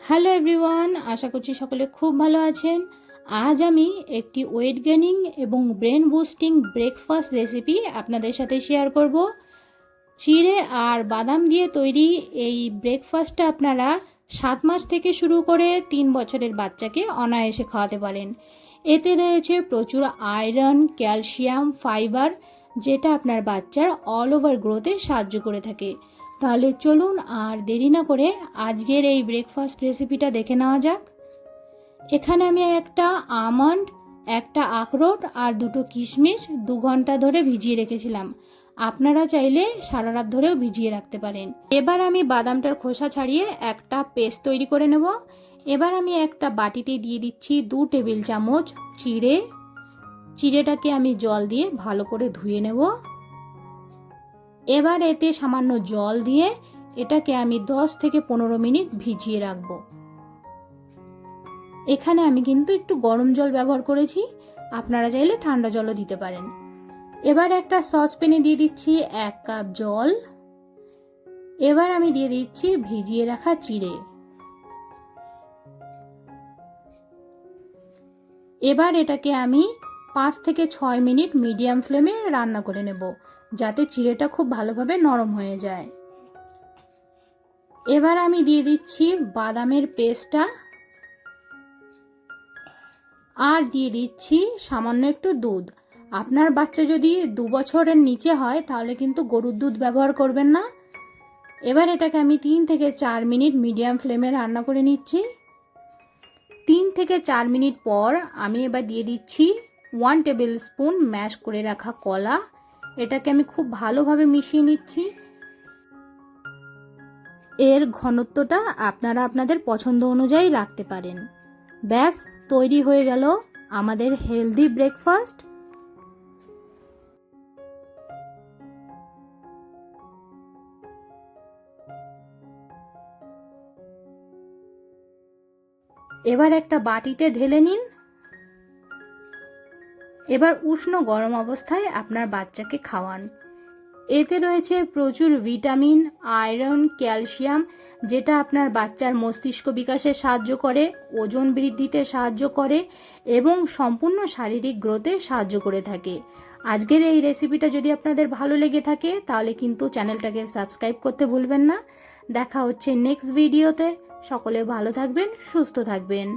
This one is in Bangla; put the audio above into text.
হ্যালো এভরিওয়ান, আশা করছি সকলে খুব ভালো আছেন। আজ আমি একটি ওয়েট গেনিং এবং ব্রেন বুস্টিং ব্রেকফাস্ট রেসিপি আপনাদের সাথে শেয়ার করব। চিড়ে আর বাদাম দিয়ে তৈরি এই ব্রেকফাস্টটা আপনারা 7 মাস থেকে শুরু করে 3 বছরের বাচ্চাকে অনায়াসে খাওয়াতে পারেন। এতে রয়েছে প্রচুর আয়রন, ক্যালসিয়াম, ফাইবার, যেটা আপনার বাচ্চার অল ওভার গ্রোথে সাহায্য করে থাকে। তাহলে চলুন আর দেরি না করে আজকের এই ব্রেকফাস্ট রেসিপিটা দেখে নেওয়া যাক। এখানে আমি একটা আমন্ড, একটা আখরোট আর দুটো কিশমিশ 2 ঘন্টা ধরে ভিজিয়ে রেখেছিলাম। আপনারা চাইলে সারা রাত ধরেও ভিজিয়ে রাখতে পারেন। এবার আমি বাদামটার খোসা ছাড়িয়ে একটা পেস্ট তৈরি করে নেব। এবার আমি একটা বাটিতে দিয়ে দিচ্ছি 2 টেবিল চামচ চিড়েটাকে আমি জল দিয়ে ভালো করে ধুয়ে নেব। এবার এতে সামান্য জল দিয়ে এটাকে আমি 10 থেকে 15 মিনিট ভিজিয়ে রাখবো। এখানে আমি কিন্তু একটু গরম জল ব্যবহার করেছি, আপনারা চাইলে ঠান্ডা জলও দিতে পারেন। এবার একটা সসপ্যানে দিয়ে দিচ্ছি 1 কাপ জল। এবার আমি দিয়ে দিচ্ছি ভিজিয়ে রাখা চিড়ে। এবার এটাকে আমি 5 থেকে 6 মিনিট মিডিয়াম ফ্লেমে রান্না করে নেব, যাতে চিড়েটা খুব ভালোভাবে নরম হয়ে যায়। এবার আমি দিয়ে দিচ্ছি বাদামের পেস্টটা আর দিয়ে দিচ্ছি সামান্য একটু দুধ। আপনার বাচ্চা যদি 2 বছরের নিচে হয় তাহলে কিন্তু গরুর দুধ ব্যবহার করবেন না। এবার এটাকে আমি 3 থেকে 4 মিনিট মিডিয়াম ফ্লেমে রান্না করে নিচ্ছি। 3 থেকে 4 মিনিট পর আমি এবার দিয়ে দিচ্ছি 1 টেবিল স্পুন ম্যাশ করে রাখা কলা। এটাকে আমি খুব ভালোভাবে মিশিয়ে নিচ্ছি। এর ঘনত্বটা আপনারা আপনাদের পছন্দ অনুযায়ী রাখতে পারেন। ব্যাস, তৈরি হয়ে গেল আমাদের হেলদি ব্রেকফাস্ট। এবার একটা বাটিতে ঢেলে নিন। এবার উষ্ণ গরম অবস্থায় আপনার বাচ্চাকে খাওয়ান। এতে রয়েছে প্রচুর ভিটামিন, আয়রন, ক্যালসিয়াম, যেটা আপনার বাচ্চার মস্তিষ্ক বিকাশে সাহায্য করে, ওজন বৃদ্ধিতে সাহায্য করে এবং সম্পূর্ণ শারীরিক গ্রোথে সাহায্য করে থাকে। আজকের এই রেসিপিটা যদি আপনাদের ভালো লেগে থাকে তাহলে কিন্তু চ্যানেলটাকে সাবস্ক্রাইব করতে ভুলবেন না। দেখা হচ্ছে নেক্সট ভিডিওতে। সকলে ভালো থাকবেন, সুস্থ থাকবেন।